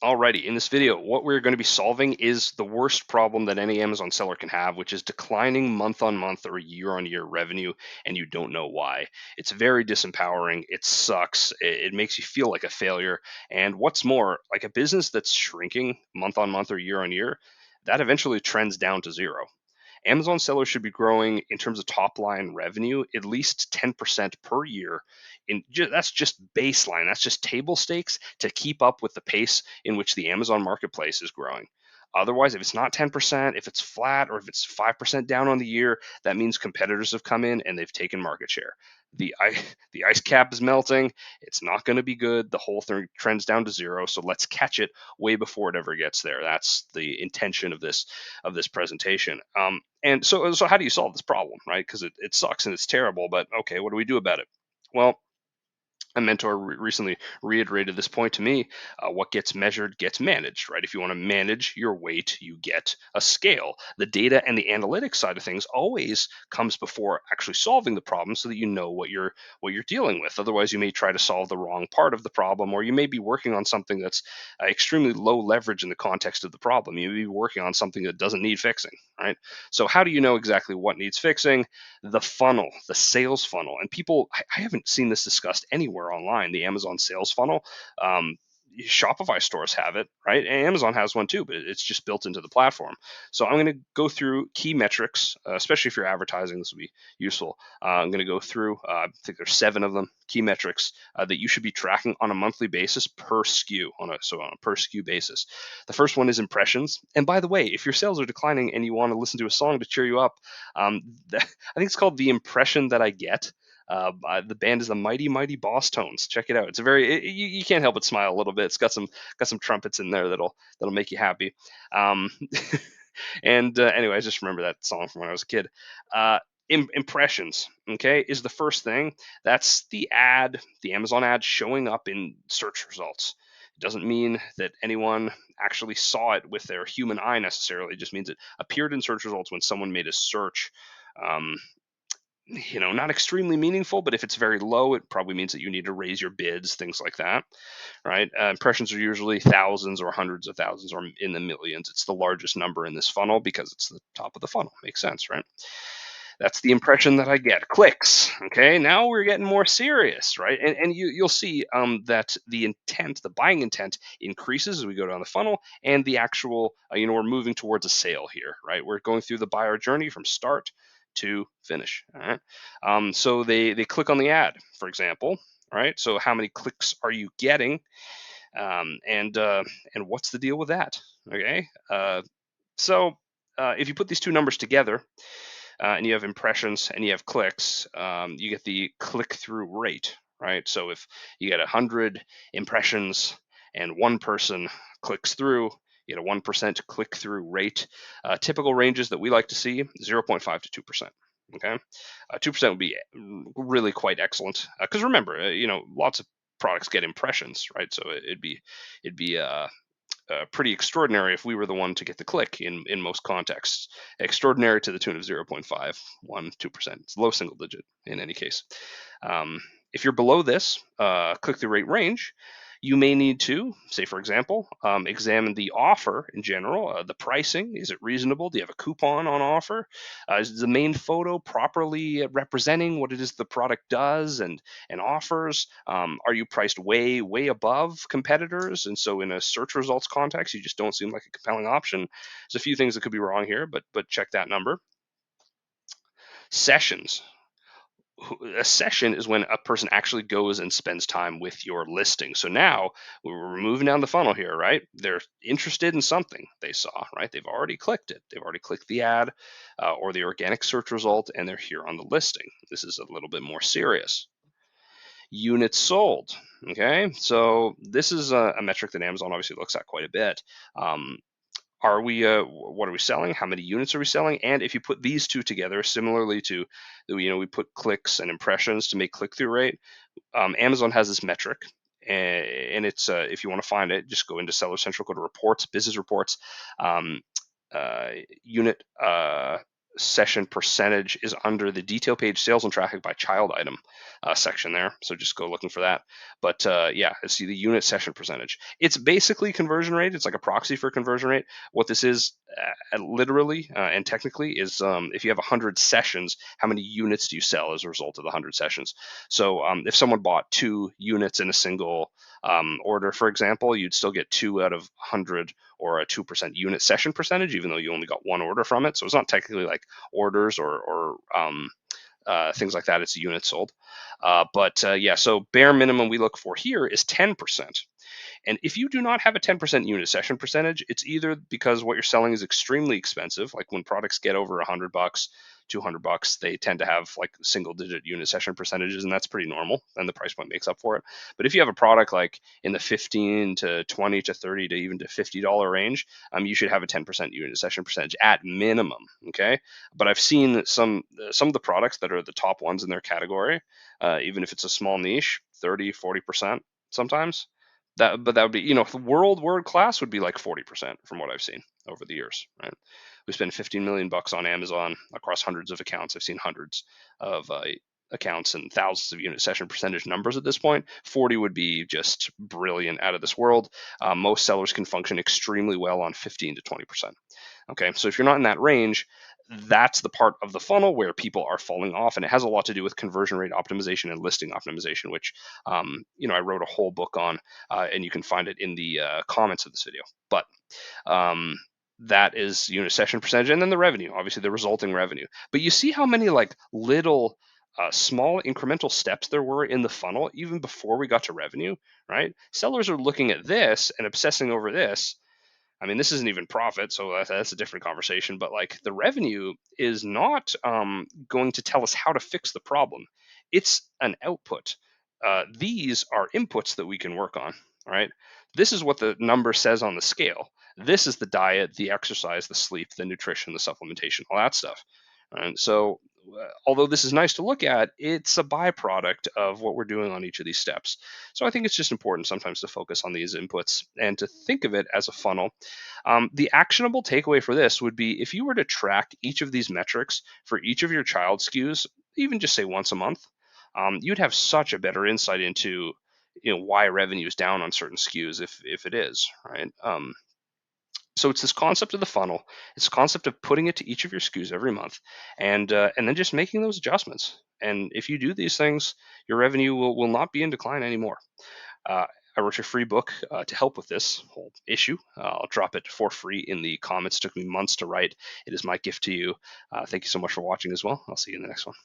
Alrighty, in this video, what we're going to be solving is the worst problem that any Amazon seller can have, which is declining month on month or year on year revenue, and you don't know why. It's very disempowering. It sucks. It makes you feel like a failure. And what's more, like a business that's shrinking month on month or year on year, that eventually trends down to zero. Amazon sellers should be growing in terms of top line revenue at least 10% per year. That's just baseline. That's just table stakes to keep up with the pace in which the Amazon marketplace is growing. Otherwise, if it's not 10%, if it's flat, or if it's 5% down on the year, that means competitors have come in and they've taken market share. The the ice cap is melting. It's not going to be good. The whole thing trends down to zero. So let's catch it way before it ever gets there. That's the intention of this presentation. And so how do you solve this problem, right? Because it sucks and it's terrible. But okay, what do we do about it? Well, a mentor recently reiterated this point to me. What gets measured gets managed, right? If you want to manage your weight, you get a scale. The data and the analytics side of things always comes before actually solving the problem, so that you know what you're dealing with. Otherwise, you may try to solve the wrong part of the problem, or you may be working on something that's extremely low leverage in the context of the problem. You may be working on something that doesn't need fixing, right? So how do you know exactly what needs fixing? The funnel, the sales funnel. And people, I haven't seen this discussed anywhere online, the Amazon sales funnel. Shopify stores have it, right? And Amazon has one too, but it's just built into the platform. So I'm going to go through key metrics, especially if you're advertising. This will be useful. I'm going to go through, I think there's 7 of them, key metrics that you should be tracking on a monthly basis per SKU, on a per SKU basis. The first one is impressions. And by the way, if your sales are declining and you want to listen to a song to cheer you up, I think it's called The Impression That I Get. The band is the Mighty Mighty Boss Tones. Check it out. It's you can't help but smile a little bit. It's got some trumpets in there that'll make you happy. Um, and anyway, I just remember that song from when I was a kid. Impressions, okay, is the first thing. That's the Amazon ad showing up in search results. It doesn't mean that anyone actually saw it with their human eye necessarily. It just means it appeared in search results when someone made a search. Um, not extremely meaningful, but if it's very low, it probably means that you need to raise your bids, things like that, right? Impressions are usually thousands or hundreds of thousands or in the millions. It's the largest number in this funnel because it's the top of the funnel. Makes sense, right? That's the impression that I get. Clicks. Okay, now we're getting more serious, right? And you'll see that the intent, the buying intent, increases as we go down the funnel, and the actual, we're moving towards a sale here, right? We're going through the buyer journey from start to finish. All right. So they click on the ad, for example, right? So how many clicks are you getting, and what's the deal with that? Okay. So if you put these two numbers together, and you have impressions and you have clicks, you get the click-through rate, right? So if you get 100 impressions and one person clicks through, you get a 1% click-through rate. Typical ranges that we like to see, 0.5 to 2%. Okay, 2% would be really quite excellent. Because remember, lots of products get impressions, right? So it'd be pretty extraordinary if we were the one to get the click in most contexts. Extraordinary to the tune of 0.5, 1, 2%. It's low single digit in any case. If you're below this click-through rate range, you may need to, say, for example, examine the offer in general, the pricing. Is it reasonable? Do you have a coupon on offer? Is the main photo properly representing what it is the product does and offers? Are you priced way, way above competitors? And so in a search results context, you just don't seem like a compelling option. There's a few things that could be wrong here, but check that number. Sessions. A session is when a person actually goes and spends time with your listing. So now we're moving down the funnel here, right? They're interested in something they saw, right? They've already clicked it. They've already clicked the ad or the organic search result, and they're here on the listing. This is a little bit more serious. Units sold. Okay, so this is a metric that Amazon obviously looks at quite a bit. What are we selling? How many units are we selling? And if you put these two together, similarly to, we put clicks and impressions to make click-through rate. Amazon has this metric, and it's if you want to find it, just go into Seller Central, go to reports, business reports, unit session percentage is under the detail page sales and traffic by child item section there. So just go looking for that. But yeah, see the unit session percentage. It's basically conversion rate. It's like a proxy for conversion rate. What this is literally and technically is if you have 100 sessions, how many units do you sell as a result of the 100 sessions? So if someone bought 2 units in a single order, for example, you'd still get 2 out of 100 or a 2% unit session percentage, even though you only got 1 order from it. So it's not technically like orders or things like that. It's units sold. But yeah, so bare minimum we look for here is 10%. And if you do not have a 10% unit session percentage, it's either because what you're selling is extremely expensive, like when products get over $100, $200, they tend to have like single digit unit session percentages, and that's pretty normal, and the price point makes up for it. But if you have a product like in the 15 to 20 to 30 to even to $50 range, you should have a 10% unit session percentage at minimum. Okay. But I've seen some of the products that are the top ones in their category, even if it's a small niche, 30, 40% sometimes. But that would be, the world class would be like 40% from what I've seen over the years, right? We spend 15 million bucks on Amazon across hundreds of accounts. I've seen hundreds of accounts and thousands of unit session percentage numbers at this point. 40 would be just brilliant, out of this world. Most sellers can function extremely well on 15 to 20%. Okay, so if you're not in that range, that's the part of the funnel where people are falling off, and it has a lot to do with conversion rate optimization and listing optimization, which I wrote a whole book on, and you can find it in the comments of this video. But um, that is unit session percentage, and then the revenue, obviously the resulting revenue. But you see how many like little small incremental steps there were in the funnel even before we got to revenue, right? Sellers are looking at this and obsessing over this. I mean, this isn't even profit, so that's a different conversation. But like the revenue is not going to tell us how to fix the problem. It's an output. These are inputs that we can work on. Right. This is what the number says on the scale. This is the diet, the exercise, the sleep, the nutrition, the supplementation, all that stuff. And so, although this is nice to look at, it's a byproduct of what we're doing on each of these steps. So I think it's just important sometimes to focus on these inputs and to think of it as a funnel. The actionable takeaway for this would be if you were to track each of these metrics for each of your child SKUs, even just say once a month, you'd have such a better insight into why revenue is down on certain SKUs if it is, right. So it's this concept of the funnel. It's the concept of putting it to each of your SKUs every month, and then just making those adjustments. And if you do these things, your revenue will not be in decline anymore. Uh, I wrote a free book to help with this whole issue. I'll drop it for free in the comments. It took me months to write. It is my gift to you. Thank you so much for watching as well. I'll see you in the next one.